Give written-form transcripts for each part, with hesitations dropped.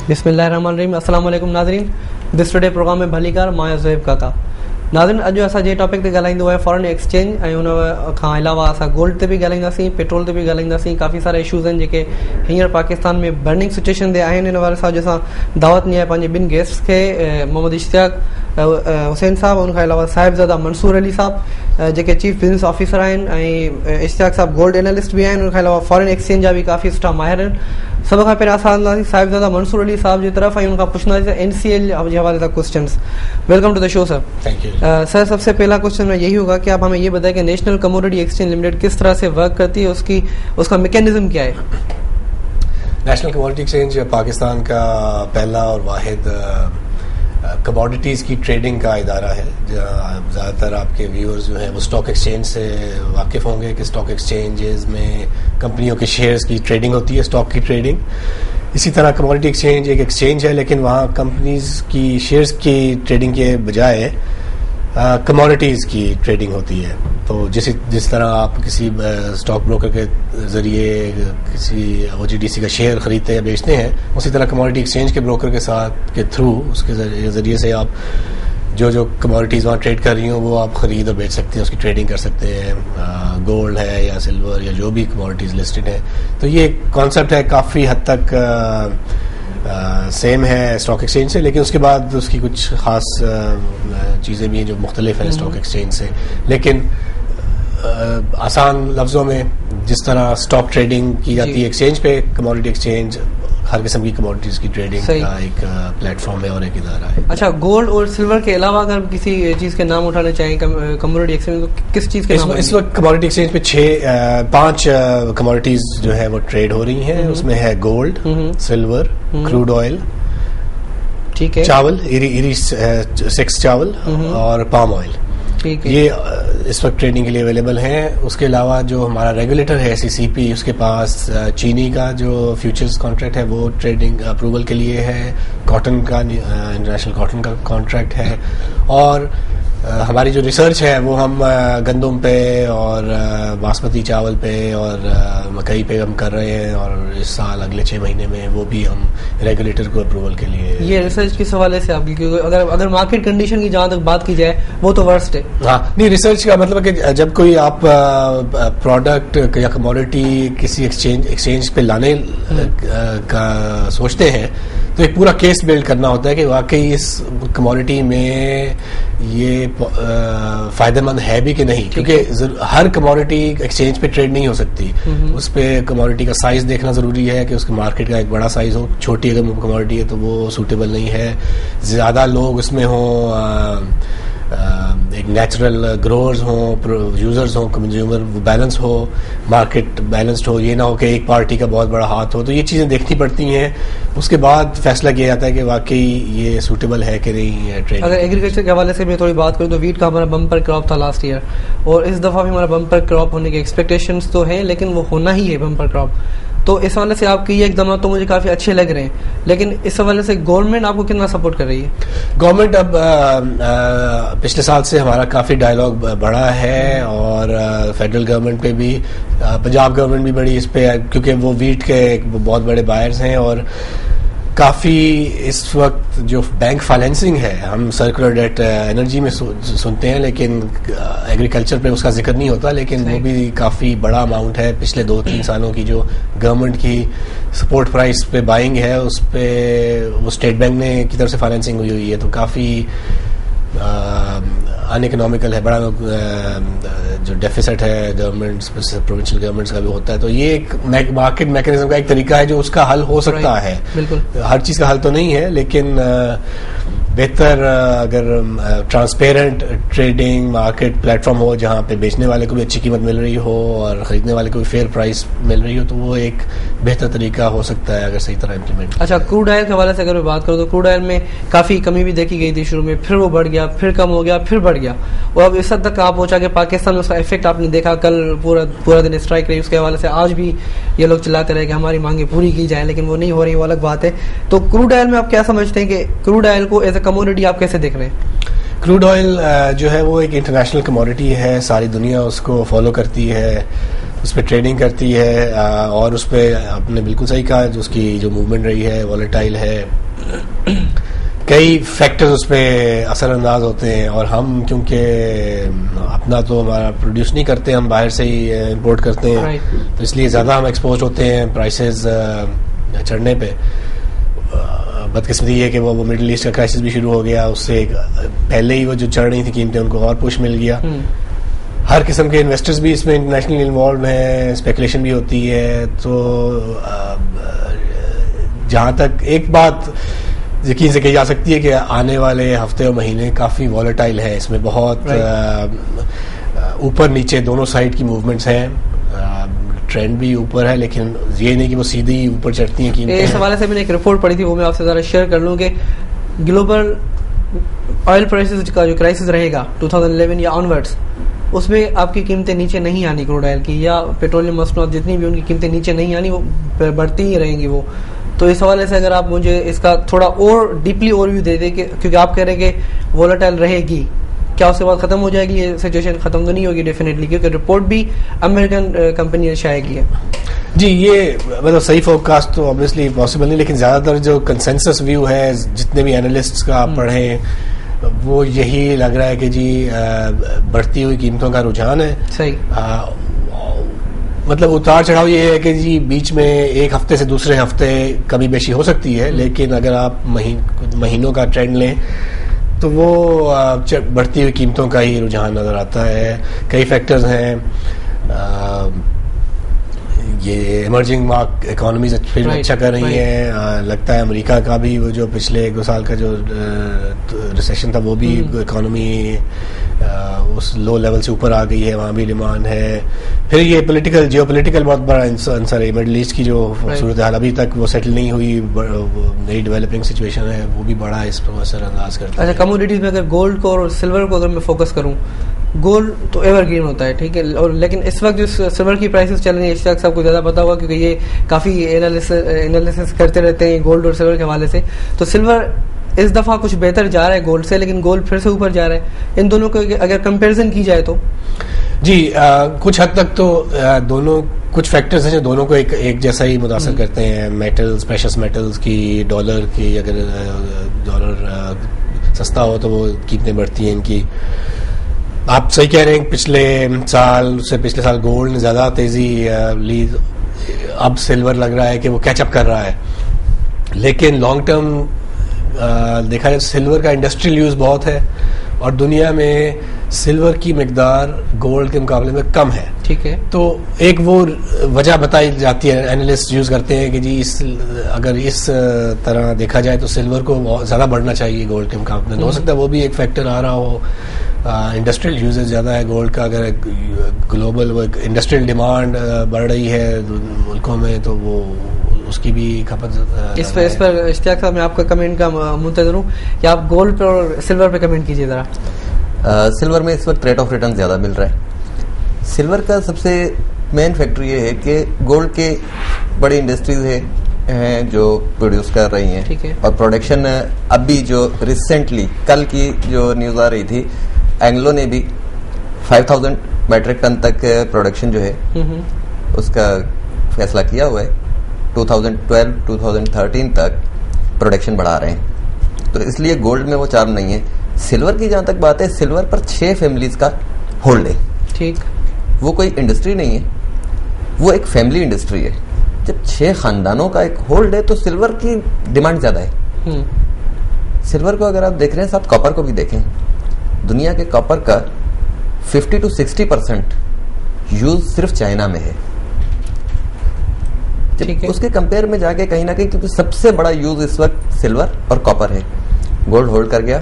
बिस्मिल्लाहिर्रहमानिर्रहीम। अस्सलाम वालेकुम नाज़रीन। दिस टुडे प्रोग्राम में भलीकार मां ज़ोएब काका। नाज़रीन, अॼु असां जे टॉपिक ते ॻाल्हाईंदो आहे फॉरेन एक्सचेंज ऐं उन खां अलावा असां गोल्ड ते बि ॻाल्हाईंदासीं, पेट्रोल ते बि ॻाल्हाईंदासीं। काफ़ी सारा इशूज़ आहिनि जेके हींअर पाकिस्तान में बर्निंग सिचुएशन ते आहिनि। इन वारे सां अॼु असां दावत ॾिनी आहे पंहिंजे ॿिनि गेस्ट खे, मोहम्मद इश्तियाक हुसैन साहब, उनखां अलावा साहिबज़ादा मंसूर अली साहब जेके चीफ बिज़नेस ऑफिसर आहिनि, ऐं इश्तियाक साहब गोल्ड एनालिस्ट बि आहिनि। उनखां अलावा फॉरेन एक्सचेंज जा बि काफ़ी सुठा माहिर आहिनि। सभ खां पहिरियों असां हलंदासीं साहिबज़ादा मंसूर अली साहब जी तरफ़ ऐं उनखां पुछंदासीं NCL के हवाले से questions. Welcome to the show sir. Thank you sir, सबसे पहला क्वेश्चन यही होगा कि आप हमें ये बताएं कि नेशनल कमोडिटी एक्सचेंज लिमिटेड किस तरह से वर्क करती है, उसका मैकेनिज्म क्या है? नेशनल कमोडिटी एक्सचेंज पाकिस्तान का पहला और वाहिद कमोडिटीज़ की ट्रेडिंग का इदारा है। ज़्यादातर आपके व्यूअर्स जो हैं वो स्टॉक एक्सचेंज से वाकिफ़ होंगे कि स्टॉक एक्सचेंजेस में कंपनियों के शेयर्स की ट्रेडिंग होती है, स्टॉक की ट्रेडिंग। इसी तरह कमोडिटी एक्सचेंज एक एक्सचेंज है, लेकिन वहाँ कंपनीज की शेयर्स की ट्रेडिंग के बजाय कमोडिटीज़ की ट्रेडिंग होती है। तो जिस तरह आप किसी स्टॉक ब्रोकर के ज़रिए किसी OGDC का शेयर ख़रीदते या बेचते हैं, उसी तरह कमोडिटी एक्सचेंज के ब्रोकर के साथ के थ्रू उसके ज़रिए से आप जो कमोडिटीज़ वहाँ ट्रेड कर रही हो वो आप ख़रीद और बेच सकते हैं, उसकी ट्रेडिंग कर सकते हैं। गोल्ड है या सिल्वर या जो भी कमोडिटीज़ लिस्टेड है। तो ये कॉन्सेप्ट है काफ़ी हद तक सेम है स्टॉक एक्सचेंज से, लेकिन उसके बाद उसकी कुछ ख़ास चीज़ें भी हैं जो मुख्तलिफ हैं स्टॉक एक्सचेंज से। लेकिन आसान लफ्ज़ों में जिस तरह स्टॉक ट्रेडिंग की जाती है एक्सचेंज पे, कमोडिटी एक्सचेंज हर किस्म की कमोडिटीज़ की ट्रेडिंग का एक प्लेटफॉर्म है और एक इदारा है। अच्छा, गोल्ड और सिल्वर के अलावा अगर किसी चीज़ के नाम उठाने चाहें कमोडिटी एक्सचेंज, तो किस चीज़ के नाम? इस वक्त कमोडिटी एक्सचेंज पे 5 कमोडिटीज़ जो है वो ट्रेड हो रही हैं। उसमें है गोल्ड, सिल्वर, क्रूड ऑयल, ठीक है, चावल, इरी 6 चावल और पाम ऑयल। ये इस वक्त ट्रेडिंग के लिए अवेलेबल हैं। उसके अलावा जो हमारा रेगुलेटर है SECP, उसके पास चीनी का जो फ्यूचर्स कॉन्ट्रैक्ट है वो ट्रेडिंग अप्रूवल के लिए है। कॉटन का इंटरनेशनल कॉटन का कॉन्ट्रैक्ट है। और हमारी जो रिसर्च है वो हम गंदम पे और बासमती चावल पे और मकई पे हम कर रहे हैं, और इस साल अगले 6 महीने में वो भी हम रेगुलेटर को अप्रूवल के लिए। ये रिसर्च किस हवाले से आपकी, क्योंकि अगर मार्केट कंडीशन की जहाँ तक बात की जाए वो तो वर्स्ट है। हाँ, नहीं, रिसर्च का मतलब है कि जब कोई आप प्रोडक्ट या कमोडिटी किसी एक्सचेंज पे लाने का सोचते हैं तो एक पूरा केस बिल्ड करना होता है कि वाकई इस कमोडिटी में ये फायदेमंद है भी कि नहीं, क्योंकि हर कमोडिटी एक्सचेंज पे ट्रेड नहीं हो सकती। उस पे कमोडिटी का साइज देखना जरूरी है कि उसके मार्केट का एक बड़ा साइज हो। छोटी अगर कमोडिटी है तो वो सूटेबल नहीं है। ज़्यादा लोग उसमें हों, एक नेचुरल ग्रोअर्स हों, यूजर्स हों, कंज्यूमर बैलेंस हो, मार्केट बैलेंस्ड हो। ये ना हो कि एक पार्टी का बहुत बड़ा हाथ हो। तो ये चीज़ें देखनी पड़ती हैं। उसके बाद फैसला किया जाता है कि वाकई ये सूटेबल है कि नहीं ट्रेड। अगर एग्रीकल्चर के हवाले से मैं थोड़ी बात करूँ तो वीट का हमारा बम्पर क्रॉप था लास्ट ईयर, और इस दफ़ा भी हमारा बम्पर क्रॉप होने के एक्सपेक्टेशंस तो हैं, लेकिन वो होना ही है बम्पर क्रॉप। तो इस हवाले से आपके ये एकदम तो मुझे काफ़ी अच्छे लग रहे हैं, लेकिन इस हवाले से गवर्नमेंट आपको कितना सपोर्ट कर रही है? गवर्नमेंट अब पिछले साल से हमारा काफ़ी डायलॉग बढ़ा है, और फेडरल गवर्नमेंट पे भी, पंजाब गवर्नमेंट भी बड़ी इस पे, क्योंकि वो वीट के एक बहुत बड़े बायर्स हैं। और काफ़ी इस वक्त जो बैंक फाइनेंसिंग है, हम सर्कुलर डेट एनर्जी में सुनते हैं, लेकिन एग्रीकल्चर पे उसका जिक्र नहीं होता, लेकिन वो भी काफ़ी बड़ा अमाउंट है। पिछले 2-3 सालों की जो गवर्नमेंट की सपोर्ट प्राइस पे बाइंग है, उस पे वो स्टेट बैंक ने की तरफ से फाइनेंसिंग हुई है। तो काफ़ी अनइकोनॉमिकल है, बड़ा जो डेफिसिट है गवर्नमेंट प्रोविंशियल गवर्नमेंट्स का भी होता है। तो ये एक मार्केट मैकेनिज्म का एक तरीका है जो उसका हल हो सकता है। बिल्कुल, हर चीज़ का हल तो नहीं है, लेकिन बेहतर अगर ट्रांसपेरेंट ट्रेडिंग मार्केट प्लेटफॉर्म हो जहाँ पे बेचने वाले को भी अच्छी कीमत मिल रही हो और ख़रीदने वाले को भी फेयर प्राइस मिल रही हो, तो वो एक बेहतर तरीका हो सकता है अगर सही तरह इम्प्लीमेंट। अच्छा, क्रूड ऑयल के हवाले से अगर मैं बात करूँ तो क्रूड ऑयल में काफ़ी कमी भी देखी गई थी शुरू में, फिर वो बढ़ गया, फिर कम हो गया, फिर बढ़ गया, और अब इस हद तक आप पहुँचा कि पाकिस्तान में उसका इफेक्ट आपने देखा। कल पूरा दिन स्ट्राइक रही, उसके हवाले से आज भी ये लोग चिल्लाते रहे कि हमारी मांगे पूरी की जाए, लेकिन वो नहीं हो रही, वो अलग बात है। तो क्रूड ऑयल में आप क्या समझते हैं कि क्रूड ऑयल को एज ए कमोडिटी आप कैसे देख रहे हैं? क्रूड ऑयल जो है वो एक इंटरनेशनल कमोडिटी है, सारी दुनिया उसको फॉलो करती है। उस पर ट्रेडिंग करती है और उस पर आपने बिल्कुल सही कहा, जो उसकी जो मूवमेंट रही है वॉलेटाइल है, कई फैक्टर्स उस पर असरअंदाज होते हैं। और हम क्योंकि अपना तो हमारा प्रोड्यूस नहीं करते, हम बाहर से ही इंपोर्ट करते हैं, तो इसलिए ज़्यादा हम एक्सपोज होते हैं प्राइसेस चढ़ने पे। बदकिस्मती है कि वो मिडिल ईस्ट का क्राइसिस भी शुरू हो गया, उससे पहले ही वो जो चढ़ रही थी कीमतें उनको और पुश मिल गया। हर किस्म के इन्वेस्टर्स भी इसमें इंटरनेशनल इन्वॉल्व हैं, स्पेकुलेशन भी होती है। तो जहाँ तक एक बात यकीन से कही जा सकती है कि आने वाले हफ्ते और महीने काफ़ी वॉलेटाइल है, इसमें बहुत ऊपर नीचे दोनों साइड की मूवमेंट्स हैं। ट्रेंड भी ऊपर है, लेकिन ये नहीं कि वो सीधी ऊपर चढ़ती हैं कीमतें। इस हवाले से मैंने एक रिपोर्ट पढ़ी थी, वो मैं आपसे ज़रा शेयर कर लूँ कि ग्लोबल ऑयल प्राइसेस का जो क्राइसिस रहेगा 2011 या ऑनवर्ड्स, उसमें आपकी कीमतें नीचे नहीं आनी, क्रूड ऑयल की या पेट्रोलियम मसनूआत जितनी भी उनकी कीमतें नीचे नहीं आनी, वो बढ़ती ही रहेंगी वो। तो इस हवाले से अगर आप मुझे इसका थोड़ा और डीपली ओवरव्यू दे दें, क्योंकि आप कह रहे हैं कि वोलेटाइल रहेगी, क्या उसके बाद खत्म हो जाएगी? ये सिचुएशन खत्म तो नहीं होगी डेफिनेटली, क्योंकि रिपोर्ट भी अमेरिकन कंपनी ने शाया की है। जी, ये मतलब सही फोरकास्ट तो ऑब्वियसली पॉसिबल नहीं, लेकिन ज़्यादातर जो कंसेंसस व्यू है जितने भी एनालिस्ट्स का आप पढ़ें, वो यही लग रहा है कि जी बढ़ती हुई कीमतों का रुझान है। सही। मतलब उतार चढ़ाव ये है कि जी बीच में एक हफ्ते से दूसरे हफ्ते कमी बेशी हो सकती है, लेकिन अगर आप महीनों का ट्रेंड लें तो वो बढ़ती हुई कीमतों का ही रुझान नजर आता है। कई फैक्टर्स हैं, ये इमर्जिंग इकोनॉमीज फिर अच्छा कर रही हैं। लगता है अमेरिका का भी वो जो पिछले 1-2 साल का जो रिसेशन था, वो भी इकोनॉमी उस लो लेवल से ऊपर आ गई है, वहाँ भी डिमांड है। फिर ये जियोपॉलिटिकल बहुत बड़ा आंसर है। मिडिल ईस्ट की जो सूरत हाल अभी तक वो सेटल नहीं हुई, नई डेवलपिंग सिचुएशन है, वो भी बड़ा इस पर असरअंदाज करता है। अच्छा, कमोडिटीज में अगर गोल्ड को और सिल्वर को अगर मैं फोकस करूँ, गोल्ड तो एवरग्रीन होता है, ठीक है, और लेकिन इस वक्त जो सिल्वर की प्राइसेस चल रही है, इस वक्त सबको ज़्यादा पता होगा क्योंकि ये काफ़ी एनालिसिस करते रहते हैं गोल्ड और सिल्वर के हवाले से। तो सिल्वर इस दफ़ा कुछ बेहतर जा रहा है गोल्ड से, लेकिन गोल्ड फिर से ऊपर जा रहा है। इन दोनों को अगर कंपैरिजन की जाए तो जी कुछ हद तक तो दोनों कुछ फैक्टर्स हैं जो दोनों को एक जैसा ही मुतासर करते हैं। मेटल्स, प्रेशियस मेटल्स की, डॉलर की, अगर डॉलर सस्ता हो तो वो कीमतें बढ़ती हैं इनकी। आप सही कह रहे हैं, पिछले साल गोल्ड ने ज़्यादा तेज़ी ली, अब सिल्वर लग रहा है कि वो कैचअप कर रहा है। लेकिन लॉन्ग टर्म देखा जाए सिल्वर का इंडस्ट्रियल यूज़ बहुत है और दुनिया में सिल्वर की मिकदार गोल्ड के मुकाबले में कम है। ठीक है, तो एक वो वजह बताई जाती है, एनालिस्ट यूज़ करते हैं कि जी अगर इस तरह देखा जाए तो सिल्वर को ज़्यादा बढ़ना चाहिए गोल्ड के मुकाबले में। हो सकता है वो भी एक फैक्टर आ रहा हो। इंडस्ट्रियल यूजेज ज़्यादा है गोल्ड का, अगर ग्लोबल इंडस्ट्रियल डिमांड बढ़ रही है मुल्कों में तो वो उसकी भी खपत। इस पर इश्तियाक साहब, मैं आपका कमेंट का मुंतज़िर हूँ कि आप गोल्ड पर और सिल्वर पे कमेंट कीजिए ज़रा। सिल्वर में इस वक्त रेट ऑफ रिटर्न ज़्यादा मिल रहा है। सिल्वर का सबसे मेन फैक्टर ये है कि गोल्ड के बड़ी इंडस्ट्रीज हैं जो प्रोड्यूस कर रही हैं। ठीक है। और प्रोडक्शन अभी जो रिसेंटली कल की जो न्यूज़ आ रही थी, एंग्लो ने भी 5000 मेट्रिक टन तक प्रोडक्शन जो है उसका फैसला किया हुआ है। 2012-2013 तक प्रोडक्शन बढ़ा रहे हैं, तो इसलिए गोल्ड में वो चार्म नहीं है। सिल्वर की जहां तक बात है, सिल्वर पर 6 फैमिलीज का होल्ड है। ठीक, वो कोई इंडस्ट्री नहीं है, वो एक फैमिली इंडस्ट्री है। जब 6 खानदानों का एक होल्ड है तो सिल्वर की डिमांड ज्यादा है। सिल्वर को अगर आप देख रहे हैं, साथ कॉपर को भी देखें, दुनिया के कॉपर का 50 to 60% यूज सिर्फ चाइना में है। उसके कंपेयर में जाके कहीं ना कहीं, क्योंकि सबसे बड़ा यूज इस वक्त सिल्वर और कॉपर है। गोल्ड होल्ड कर गया,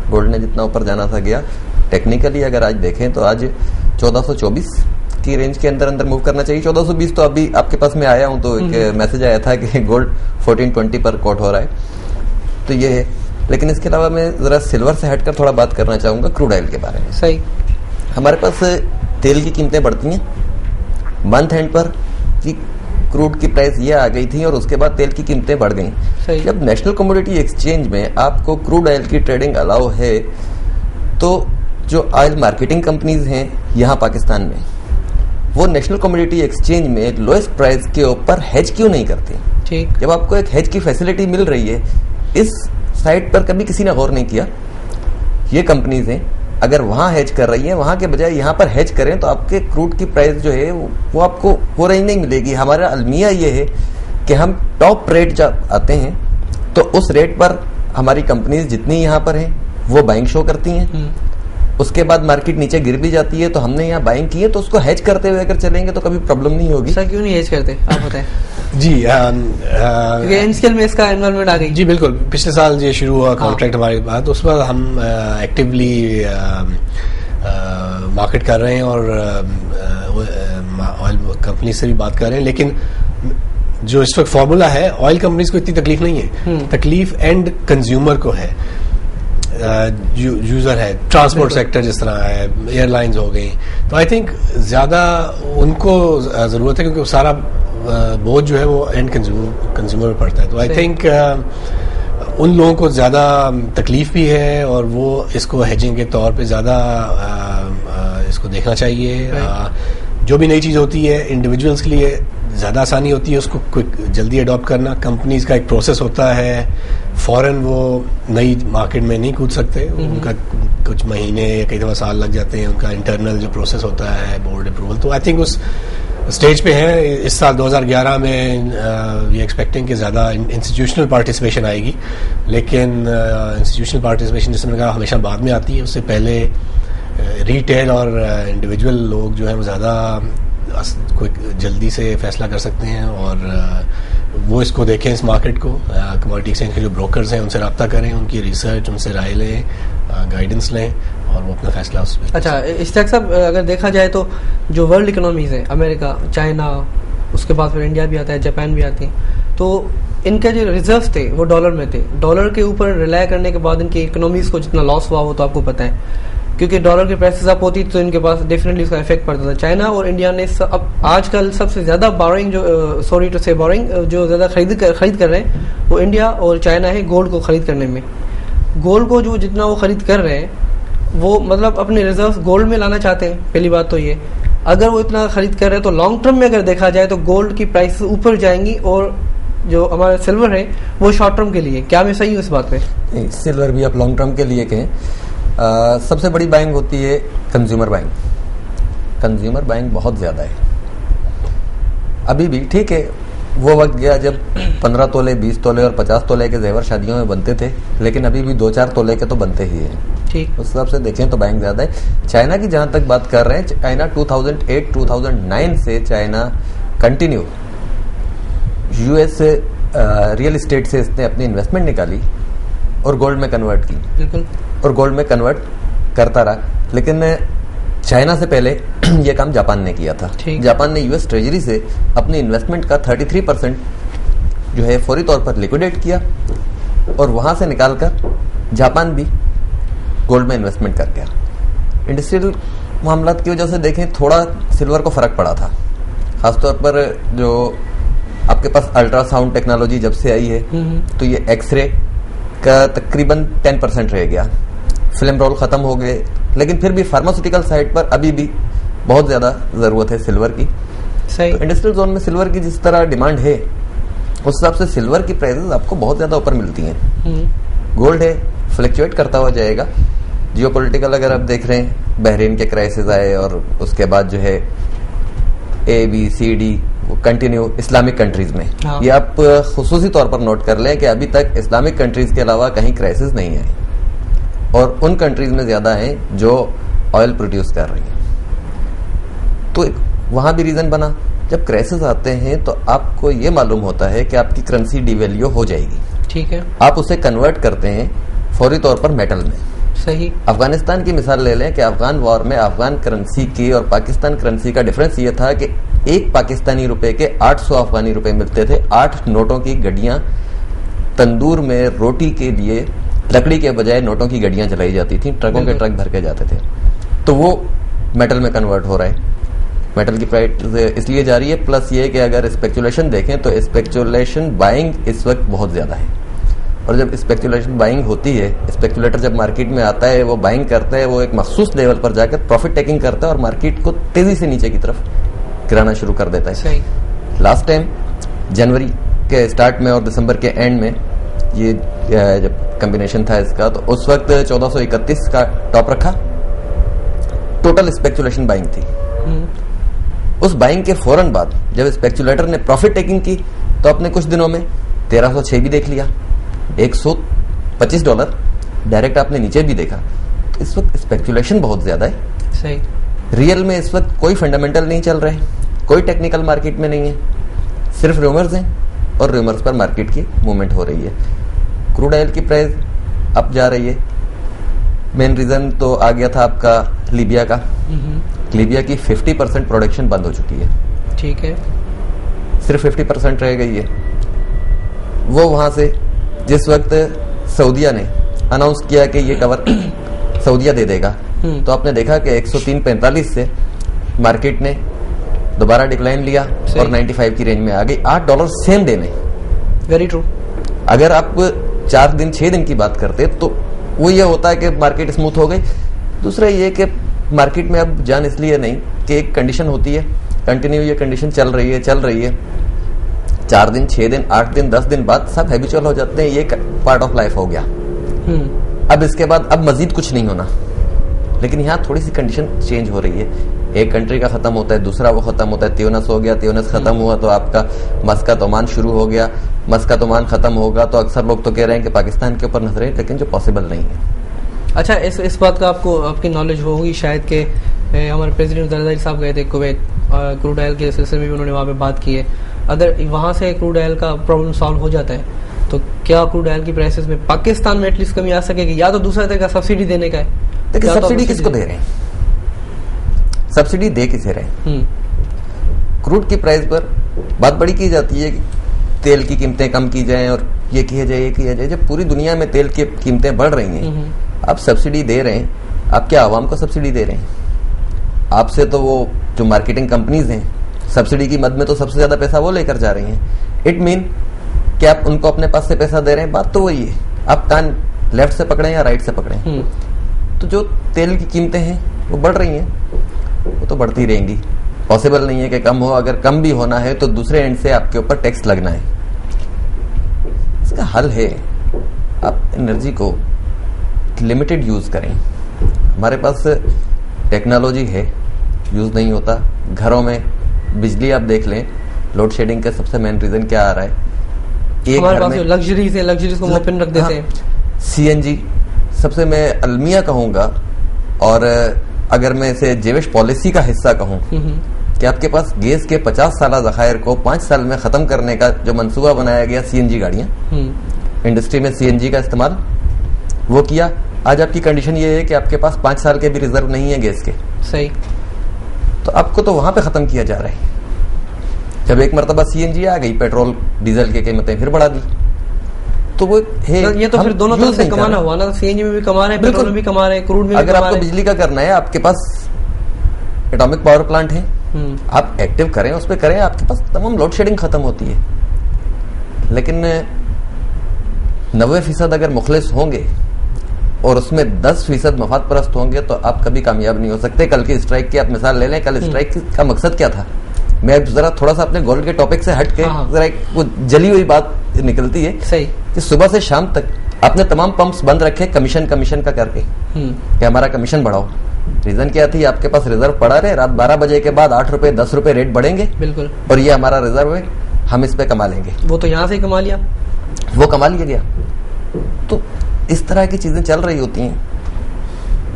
गोल्ड ने जितना ऊपर जाना था गया। टेक्निकली अगर आज देखें तो आज 1424 की रेंज के अंदर अंदर मूव करना चाहिए। 1420 तो अभी आपके पास में आया हूं तो एक मैसेज आया था कि गोल्ड 1420 पर कोट हो रहा है, तो ये है। लेकिन इसके अलावा मैं जरा सिल्वर से हटकर थोड़ा बात करना चाहूंगा क्रूड ऑयल के बारे में। सही, हमारे पास तेल की कीमतें बढ़ती हैं। मंथ एंड पर की क्रूड की प्राइस ये आ गई थी और उसके बाद तेल की कीमतें बढ़ गई। जब नेशनल कमोडिटी एक्सचेंज में आपको क्रूड ऑयल की ट्रेडिंग अलाउ है, तो जो ऑयल मार्केटिंग कंपनीज हैं यहाँ पाकिस्तान में, वो नेशनल कमोडिटी एक्सचेंज में लोएस्ट प्राइस के ऊपर हेज क्यों नहीं करते? ठीक, जब आपको एक हेज की फैसिलिटी मिल रही है, इस साइड पर कभी किसी ने गौर नहीं किया। ये कंपनीज हैं, अगर वहां हेज कर रही है, वहां के बजाय यहाँ पर हेज करें तो आपके क्रूड की प्राइस जो है वो आपको वो रेंज नहीं मिलेगी। हमारा अलमिया ये है कि हम टॉप रेट जब आते हैं तो उस रेट पर हमारी कंपनीज जितनी यहाँ पर हैं वो बाइंग शो करती हैं। उसके बाद मार्केट नीचे गिर भी जाती है तो हमने यहाँ बाइंग की है, तो उसको हेज करते हुए अगर चलेंगे तो कभी प्रॉब्लम नहीं होगी। सर क्यों नहीं हेज करते, आप बताएं। जी एंड स्केल में इसका इन्वॉल्वमेंट आ गई। जी बिल्कुल, पिछले साल ये शुरू हुआ कॉन्ट्रैक्ट हमारे पास, उस पर हम एक्टिवली मार्केट कर रहे हैं और ऑयल कंपनी से भी बात कर रहे हैं। लेकिन जो इस वक्त फॉर्मूला है, ऑयल कंपनीज को इतनी तकलीफ नहीं है, तकलीफ एंड कंज्यूमर को है, यूजर है, ट्रांसपोर्ट सेक्टर जिस तरह है, एयरलाइंस हो गई। तो आई थिंक ज्यादा उनको जरूरत है, क्योंकि सारा बोझ जो है वो एंड कंज्यूमर में पड़ता है। तो आई थिंक उन लोगों को ज्यादा तकलीफ भी है और वो इसको हेजिंग के तौर पे ज्यादा इसको देखना चाहिए। जो भी नई चीज होती है इंडिविजुअल्स के लिए ज्यादा आसानी होती है उसको क्विक जल्दी अडॉप्ट करना। कंपनीज का एक प्रोसेस होता है, फॉरेन वो नई मार्केट में नहीं कूद सकते, उनका कुछ महीने या कई दफा साल लग जाते हैं, उनका इंटरनल जो प्रोसेस होता है, बोर्ड अप्रूवल। तो आई थिंक उस स्टेज पे है। इस साल 2011 में ये एक्सपेक्टिंग कि ज्यादा इंस्टीट्यूशनल पार्टिसिपेशन आएगी, लेकिन इंस्टीट्यूशनल पार्टिसिपेशन जैसे मैंने कहा हमेशा बाद में आती है। उससे पहले रिटेल और इंडिविजुअल लोग जो है वो ज्यादा क्विक जल्दी से फैसला कर सकते हैं और वो इसको देखें इस मार्केट को। कमोडिटी एक्सचेंज के जो ब्रोकर्स हैं उनसे रब्ता करें, उनकी रिसर्च, उनसे राय लें, गाइडेंस लें और वो अपना फैसला उस पर। अच्छा, इश्तियाक साहब अगर देखा जाए तो जो वर्ल्ड इकोनॉमीज है, अमेरिका, चाइना, उसके बाद फिर इंडिया भी आता है, जापान भी आती है, तो इनके जो रिजर्व थे वो डॉलर में थे। डॉलर के ऊपर रिलाय करने के बाद इनकी इकोनॉमीज को जितना लॉस हुआ वो तो आपको पता है, क्योंकि डॉलर की प्राइसेस अप होती तो इनके पास डेफिनेटली उसका इफेक्ट पड़ता था। चाइना और इंडिया ने अब आजकल सबसे ज्यादा बोरिंग जो सॉरी टू से बोरिंग जो ज्यादा खरीद कर रहे हैं वो इंडिया और चाइना है गोल्ड को खरीद करने में। गोल्ड को जो जितना वो खरीद कर रहे हैं वो मतलब अपने रिजर्व गोल्ड में लाना चाहते हैं। पहली बात तो ये, अगर वो इतना खरीद कर रहे हैं तो लॉन्ग टर्म में अगर देखा जाए तो गोल्ड की प्राइस ऊपर जाएंगी और जो हमारा सिल्वर है वो शॉर्ट टर्म के लिए। क्या मैं सही हूँ इस बात पे? सिल्वर भी आप लॉन्ग टर्म के लिए कहें, सबसे बड़ी बाइंग होती है कंज्यूमर बाइंग। कंज्यूमर बाइंग बहुत ज्यादा है अभी भी। ठीक है, वो वक्त गया जब 15 तोले, 20 तोले और 50 तोले के जेवर शादियों में बनते थे, लेकिन अभी भी 2-4 तोले के तो बनते ही हैं। ठीक, उस हिसाब से देखें तो बाइंग ज्यादा है। चाइना की जहां तक बात कर रहे हैं, चाइना 2008-2009 से China continue US real estate से इसने अपनी इन्वेस्टमेंट निकाली और गोल्ड में कन्वर्ट की। बिल्कुल, और गोल्ड में कन्वर्ट करता रहा। लेकिन चाइना से पहले यह काम जापान ने किया था। जापान ने यूएस ट्रेजरी से अपनी इन्वेस्टमेंट का 33% जो है फौरी तौर पर लिक्विडेट किया और वहां से निकालकर जापान भी गोल्ड में इन्वेस्टमेंट कर गया। इंडस्ट्रियल मामला की वजह से देखें थोड़ा सिल्वर को फर्क पड़ा था, खासतौर पर जो आपके पास अल्ट्रासाउंड टेक्नोलॉजी जब से आई है तो ये एक्सरे का तकरीबन 10% रह गया, फिल्म रोल खत्म हो गए। लेकिन फिर भी फार्मास्यूटिकल साइड पर अभी भी बहुत ज्यादा जरूरत है सिल्वर की। सही। तो इंडस्ट्रियल जोन में सिल्वर की जिस तरह डिमांड है उस हिसाब से सिल्वर की प्राइसेस आपको बहुत ज्यादा ऊपर मिलती हैं। गोल्ड है, फ्लक्चुएट करता हुआ जाएगा। जियोपॉलिटिकल अगर आप देख रहे हैं, बहरीन के क्राइसिस आए और उसके बाद जो है ABCD कंटिन्यू इस्लामिक कंट्रीज में। हाँ। ये आप खुसूसी तौर पर नोट कर लें कि अभी तक इस्लामिक कंट्रीज के अलावा कहीं क्राइसिस नहीं है और उन कंट्रीज में ज्यादा है जो ऑयल प्रोड्यूस कर रही है। तो वहां भी रीजन बना, जब क्राइसिस आते हैं तो आपको ये मालूम होता है कि आपकी करेंसी डिवैल्यू हो जाएगी। ठीक है, आप उसे कन्वर्ट करते हैं फौरी तौर पर मेटल में। सही। अफगानिस्तान की मिसाल ले लें कि अफगान वॉर में अफगान करेंसी की और पाकिस्तान करेंसी का डिफरेंस ये था कि एक पाकिस्तानी रुपए के 800 अफगानी रुपए मिलते थे। 8 नोटों की गड्डियां तंदूर में रोटी के लिए लकड़ी के बजाय नोटों की गड्डियां चलाई जाती थी, ट्रकों के ट्रक भर के जाते थे। तो वो मेटल में कन्वर्ट हो रहा है। मेटल की प्राइस इसलिए जा रही है। प्लस ये कि अगर स्पेकुलेशन देखें तो स्पेकुलेशन बाइंग इस वक्त बहुत ज्यादा है और जब स्पेकुलेशन बाइंग होती है, स्पेकुलेटर जब मार्केट में आता है वो बाइंग करता है, वो एक मखसूस लेवल पर जाकर प्रॉफिट टेकिंग करता है और मार्केट को तेजी से नीचे की तरफ गिराना शुरू कर देता है। सही। लास्ट टाइम जनवरी के स्टार्ट में और दिसंबर के एंड में ये जब कॉम्बिनेशन था इसका, तो उस वक्त 1431 का टॉप रखा। टोटल स्पेकुलेशन बाइंग थी। उस बाइंग के फौरन बाद जब स्पेकुलेटर ने प्रॉफिट टेकिंग की तो अपने कुछ दिनों में 1306 भी देख लिया, $125 डायरेक्ट आपने नीचे भी देखा। तो इस वक्त स्पेकुलेशन बहुत ज्यादा है। सही। रियल में इस वक्त कोई फंडामेंटल नहीं चल रहे, कोई टेक्निकल मार्केट में नहीं है, सिर्फ रूमर्स हैं और रूमर्स पर मार्केट की मूवमेंट हो रही है। क्रूड ऑयल की प्राइस अप जा रही है। मेन रीजन तो आ गया था आपका लीबिया का। लीबिया की 50% प्रोडक्शन बंद हो चुकी है। ठीक है। सिर्फ 50% रह गई है। वो वहां से जिस वक्त सऊदिया ने अनाउंस किया कि ये कवर सऊदिया दे देगा, तो आपने देखा कि 103.45 से मार्केट ने दोबारा डिक्लाइन लिया और 95 की रेंज में आ गई। $8 सेम डे में। Very true. अगर आप 4 दिन 6 दिन की बात करते तो वो ये होता है कि मार्केट स्मूथ हो गई। दूसरा ये कि मार्केट में अब जान इसलिए नहीं कि एक कंडीशन होती है, कंटिन्यू ये कंडीशन चल रही है 4 दिन 6 दिन 8 दिन 10 दिन बाद सब हैबिचुअल हो जाते हैं। ये पार्ट ऑफ लाइफ हो गया। अब इसके बाद अब मजीद कुछ नहीं होना। लेकिन यहाँ थोड़ी सी कंडीशन चेंज हो रही है। एक कंट्री का खत्म होता है, दूसरा वो खत्म होता है। त्यूनस हो गया, त्यूनस खत्म हुआ तो आपका मस्कत ओमान शुरू हो गया, मस्कत ओमान खत्म होगा तो अक्सर लोग तो कह रहे हैं कि पाकिस्तान के ऊपर नजरें, लेकिन जो पॉसिबल नहीं है। अच्छा, इस बात का आपकी नॉलेज होगी शायद कि हमारे प्रेसिडेंट जरदारी साहब गए थे कुवैत, क्रूड ऑयल के सिलसिले में भी उन्होंने वहाँ पे बात की है। अगर वहाँ से क्रूड ऑयल का प्रॉब्लम सॉल्व हो जाता है तो क्या क्रूड ऑयल की प्राइसेस में पाकिस्तान में एटलीस्ट कमी आ सकेगी, या तो दूसरा तरीका सब्सिडी देने का है? देखिए, सब्सिडी किसको दे रहे हैं? सब्सिडी दे किसे रहे हैं? क्रूड की प्राइस पर बात बड़ी की जाती है कि तेल की कीमतें कम की जाएं और ये किया जाए। जब पूरी दुनिया में तेल की कीमतें बढ़ रही हैं, आप सब्सिडी दे रहे हैं, आप क्या आवाम को सब्सिडी दे रहे हैं? आपसे तो वो जो मार्केटिंग कंपनीज हैं, सब्सिडी की मद में तो सबसे ज्यादा पैसा वो लेकर जा रही हैं। इट मीन कि आप उनको अपने पास से पैसा दे रहे हैं। बात तो वही है, आप कान लेफ्ट से पकड़े या राइट से पकड़े। तो जो तेल की कीमतें हैं वो बढ़ रही हैं, वो तो बढ़ती रहेंगी। पॉसिबल नहीं है कि कम हो। अगर कम भी होना है तो दूसरे एंड से आपके ऊपर टैक्स लगना है। इसका हल है आप एनर्जी को लिमिटेड यूज करें। हमारे पास टेक्नोलॉजी है, यूज नहीं होता। घरों में बिजली आप देख लें, लोड शेडिंग का सबसे मेन रीजन क्या आ रहा है? हमारे पास लग्जरीज को ओपन रख देते हैं। सीएनजी सबसे मैं अलमिया कहूंगा, और अगर मैं इसे जेविश पॉलिसी का हिस्सा कहूं कि आपके पास गैस के 50 साल जखायर को 5 साल में खत्म करने का जो मंसूबा बनाया गया, सीएनजी गाड़ियां, इंडस्ट्री में सीएनजी का इस्तेमाल वो किया। आज आपकी कंडीशन ये है कि आपके पास 5 साल के भी रिजर्व नहीं है गैस के। सही। तो आपको तो वहां पे खत्म किया जा रहा है। जब एक मरतबा सीएनजी आ गई, पेट्रोल डीजल की कीमतें फिर बढ़ा दी। तो वो है, ये तो फिर दोनों तरफ से कमाना हुआ ना। सीएनजी में भी कमा रहे हैं, पेट्रोल में भी कमा रहे हैं, क्रूड में भी कमा रहे हैं। अगर आपको बिजली का करना है, आपके पास एटॉमिक पावर प्लांट है, आप एक्टिव करें, उस पर करें, आपके पास तमाम लोड शेडिंग खत्म होती है। लेकिन 90% अगर मुखलिस होंगे और उसमें 10% मफाद परस्त होंगे तो आप कभी कामयाब नहीं हो सकते। कल की स्ट्राइक की आप मिसाल ले लें। कल स्ट्राइक का मकसद क्या था? मैं जरा थोड़ा सा अपने गोल्ड के टॉपिक से हट के जरा वो जली हुई बात निकलती है। सही। कि सुबह से शाम तक आपने तमाम पंप्स बंद रखे कमीशन का करके कि हमारा कमीशन बढ़ाओ। रीजन क्या थी? आपके पास रिजर्व पड़ा रहे, रात 12 बजे के बाद 8 रुपए 10 रुपए रेट बढ़ेंगे। बिल्कुल। और ये हमारा रिजर्व है, हम इस पे कमा लेंगे। वो तो यहाँ से कमा लिया, वो कमा लिया गया। तो इस तरह की चीजें चल रही होती हैं।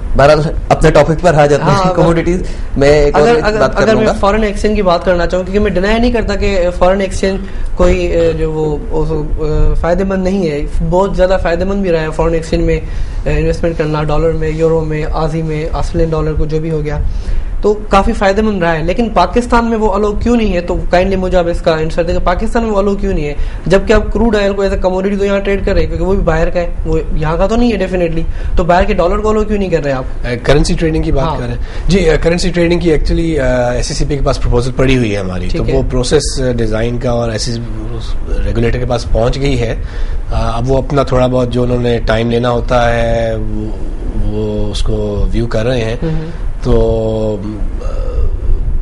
बहरहाल अपने टॉपिक पर आ जाते हैं, कमोडिटीज में एक अगर मैं फॉरेन एक्सचेंज की बात करना चाहूँ, क्योंकि मैं डिनाई नहीं करता कि फॉरेन एक्सचेंज कोई जो वो फायदेमंद नहीं है। बहुत ज्यादा फायदेमंद भी रहा है फॉरेन एक्सचेंज में इन्वेस्टमेंट करना, डॉलर में, यूरो में, आजी में, ऑस्ट्रेलियन डॉलर को जो भी हो गया, तो काफी फायदेमंद रहा है। लेकिन पाकिस्तान में वो अलाउ क्यों नहीं है? तो काइंडली मुझे आप इसका आंसर दें। पाकिस्तान में वो अलाउ क्यों नहीं है, जबकि आप क्रूड ऑयल को एज ए कमोडिटी तो यहाँ ट्रेड कर रहे हैं, क्योंकि वो भी बाहर का है, वो यहाँ का तो नहीं है डेफिनेटली। तो बाहर के डॉलर को अलाउ क्यों नहीं कर रहे आप? करेंसी ट्रेडिंग की बात कर रहे हैं जी। करेंसी ट्रेडिंग की एक्चुअली SECP के पास प्रपोजल पड़ी हुई है हमारी, तो वो प्रोसेस डिजाइन का और रेगुलेटर के पास पहुंच गई है। अब वो अपना थोड़ा बहुत जो उन्होंने टाइम लेना होता है वो उसको व्यू कर रहे हैं। तो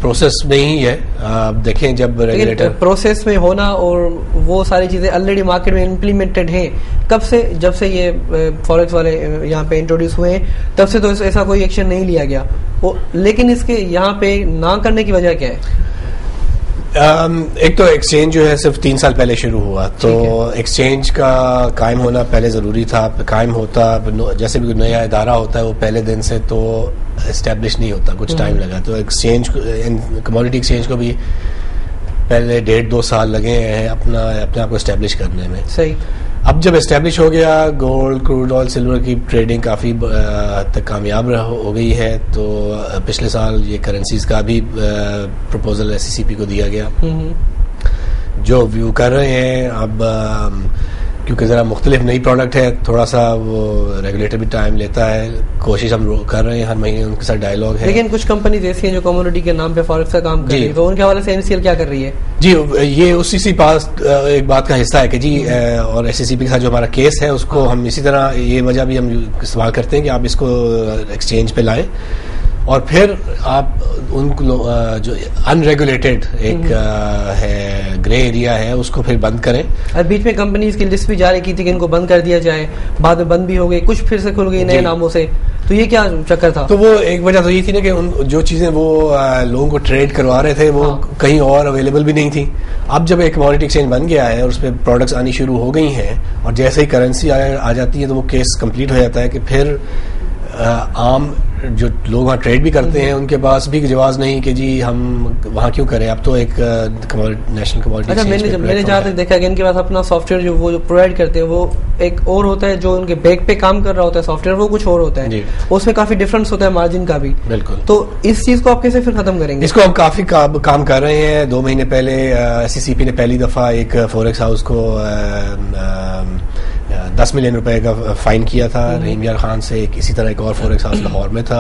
प्रोसेस में ही है। आप देखें जब रेगुलेटर प्रोसेस में होना और वो सारी चीजें ऑलरेडी मार्केट में इम्प्लीमेंटेड हैं कब से, जब से ये फॉरेक्स वाले यहाँ पे इंट्रोड्यूस हुए हैं तब से तो ऐसा कोई एक्शन नहीं लिया गया वो, लेकिन इसके यहाँ पे ना करने की वजह क्या है? एक तो एक्सचेंज जो है सिर्फ 3 साल पहले शुरू हुआ, तो एक्सचेंज का कायम होना पहले ज़रूरी था। कायम होता जैसे भी नया इदारा होता है वो पहले दिन से तो एस्टेब्लिश नहीं होता, कुछ टाइम लगा। तो एक्सचेंज कमोडिटी एक्सचेंज को भी पहले 1.5-2 साल लगे हैं अपने आप को एस्टेब्लिश करने में। सही। अब जब एस्टेब्लिश हो गया, गोल्ड, क्रूड ऑयल, सिल्वर की ट्रेडिंग काफ़ी तक कामयाब हो गई है, तो पिछले साल ये करेंसीज का भी प्रपोजल एससीसीपी को दिया गया जो व्यू कर रहे हैं। अब क्योंकि ज़रा मुख्तलिफ नई प्रोडक्ट है, थोड़ा सा वो रेगुलेटर भी टाइम लेता है, कोशिश हम कर रहे हैं, हर महीने उनके साथ डायलॉग है। लेकिन कुछ कंपनीज ऐसी हैं जो कमोडिटी के नाम पे फॉरेक्स का काम कर रही है, तो उनके हवाले से एनसीएल क्या कर रही है? जी, ये उसी से पास एक बात का हिस्सा है कि जी और एससीसीपी के साथ जो हमारा केस है उसको हम इसी तरह, ये वजह भी हम इस्तेमाल करते हैं कि आप इसको एक्सचेंज पे लाएं और फिर आप उनको जो अनरेगुलेटेड एक है ग्रे एरिया है उसको फिर बंद करें। और बीच में कंपनीज की लिस्ट भी जारी की थी कि इनको बंद कर दिया जाए, बाद में बंद भी हो गई, कुछ फिर से खुल गई नए नामों से, तो ये क्या चक्कर था? तो वो एक वजह तो ये थी ना कि उन जो चीजें वो लोगों को ट्रेड करवा रहे थे वो कहीं और अवेलेबल भी नहीं थी। अब जब एक कमोडिटी एक्सचेंज बन गया है और उस पर प्रोडक्ट्स आनी शुरू हो गई हैं और जैसे ही करेंसी आ जाती है तो वो केस कंप्लीट हो जाता है कि फिर आम जो लोग वहाँ ट्रेड भी करते हैं उनके पास भी जवाब नहीं कि जी हम वहाँ क्यों करें। अब तो एक नेशनल कमोडिटी मैंने जहाँ तक देखा कि इनके पास अपना सॉफ्टवेयर जो वो प्रोवाइड करते हैं वो एक और होता है, जो उनके बैक पे काम कर रहा होता है सॉफ्टवेयर वो कुछ और होता है, उसमें काफी डिफरेंस होता है मार्जिन का भी। बिल्कुल। तो इस चीज को आप कैसे फिर खत्म करेंगे? इसको हम काफी काम कर रहे हैं। 2 महीने पहले एससीसीपी ने पहली दफा एक फॉरेक्स हाउस को 10 मिलियन रुपए का फाइन किया था रहीम यार खान से। इसी तरह एक और फॉरेक्स हाउस लाहौर में था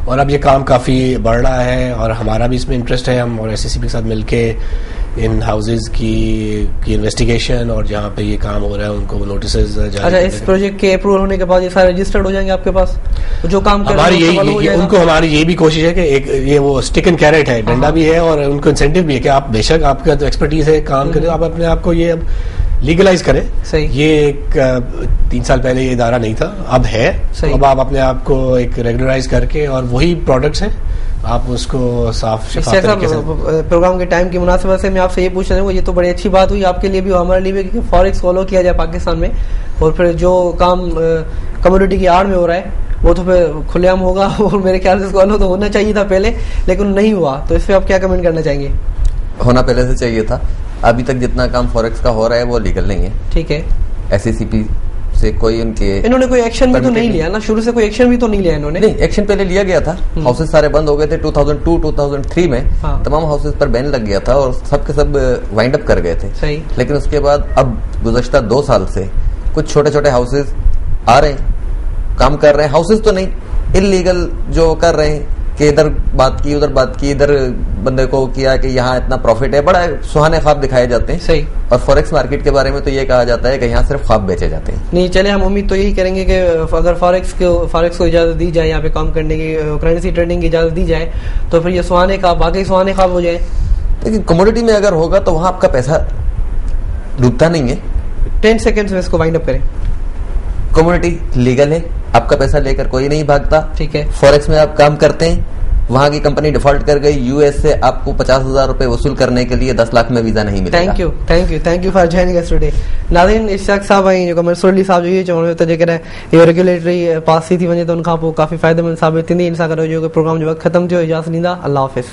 और अब ये काम काफी बढ़ रहा है और हमारा भी इसमें इंटरेस्ट है। हम और एससीसीपी के साथ मिलके इन हाउसेज की इन्वेस्टिगेशन और जहाँ पे ये काम हो रहा है उनको नोटिस जारी। अच्छा, इस प्रोजेक्ट के अप्रूवल होने के बाद ये सारे रजिस्टर्ड हो जाएंगे आपके पास? जो काम कर हमारी उनको हमारी ये भी कोशिश है कि एक ये वो स्टिक एंड कैरेट है, डंडा भी है और उनको इंसेंटिव भी है कि आप बेशक आपका तो एक्सपर्टीज है काम करें, आप अपने आप को ये अब लीगलाइज करें। सही। ये एक 3 साल पहले ये इदारा नहीं था, अब है। अब आप अपने आप को एक रेगुलराइज करके और वही प्रोडक्ट्स हैं आप उसको साफ शफाफ तरीके से। प्रोग्राम के टाइम की मुनासिबत से मैं आपसे ये पूछ रहा हूँ, ये तो बड़ी अच्छी बात हुई आपके लिए भी और हमारे लिए भी कि फॉरेक्स फॉलो किया जाए पाकिस्तान में, और फिर जो काम कमोडिटी की आड़ में हो रहा है वो तो फिर खुलेआम होगा और मेरे ख्याल से फॉलो तो होना चाहिए था पहले, लेकिन नहीं हुआ। तो इस पर आप क्या कमेंट करना चाहेंगे? होना पहले से चाहिए था। अभी तक जितना काम फॉरेक्स का हो रहा है वो लीगल नहीं है। ठीक है। एससीसीपी से कोई इन्होंने कोई एक्शन भी तो नहीं लिया ना, शुरू से कोई एक्शन भी तो नहीं लिया इन्होंने? नहीं, एक्शन पहले लिया गया था। हाउसेस सारे बंद हो गए थे 2002-2003 में। तमाम हाउसेस पर बैन लग गया था और सब के सब वाइंड अप कर गए थे। सही। लेकिन उसके बाद अब गुज़श्ता 2 साल से कुछ छोटे छोटे हाउसेस आ रहे हैं, काम कर रहे हैं। हाउसेस तो नहीं, इलीगल जो कर रहे हैं कि इधर बात की उधर बात की, इधर बंदे को किया कि यहाँ इतना प्रॉफिट है, बड़ा सुहाने ख्वाब दिखाए जाते हैं। सही। और फॉरेक्स मार्केट के बारे में तो ये कहा जाता है कि यहाँ सिर्फ ख्वाब बेचे जाते हैं। नहीं, चले हम उम्मीद तो यही करेंगे कि अगर फॉरेक्स को इजाजत दी जाए, यहाँ पे काम करने की, करेंसी ट्रेडिंग की इजाजत दी जाए, तो फिर ये सुहाने ख्वाब वाकई सुहाने ख्वाब हो जाए। लेकिन कमोडिटी में अगर होगा तो वहां आपका पैसा डूबता नहीं है। 10 सेकेंड्स में इसको वाइंड अप करें। कमोडिटी लीगल है, आपका पैसा लेकर कोई नहीं भागता। ठीक है। फॉरेक्स में आप काम करते हैं, वहां की कंपनी डिफॉल्ट कर गई, यूएस से आपको 50,000 रुपए वसूल करने के लिए 10 लाख में वीजा नहीं मिलेगा। Thank you for joining us today. नाज़रीन, इश्तियाक साहब आई जो मंसूर साहब जो ये चवण त जेकर ये रेगुलेटरी पास थी वञे तो उनखां पोइ काफ़ी फ़ाइदेमंद साबित थींदी। इन सां गॾु जो प्रोग्राम जो वक़्तु ख़त्म थियो, इजाज़त ॾींदा। अल्लाह हाफ़िज़।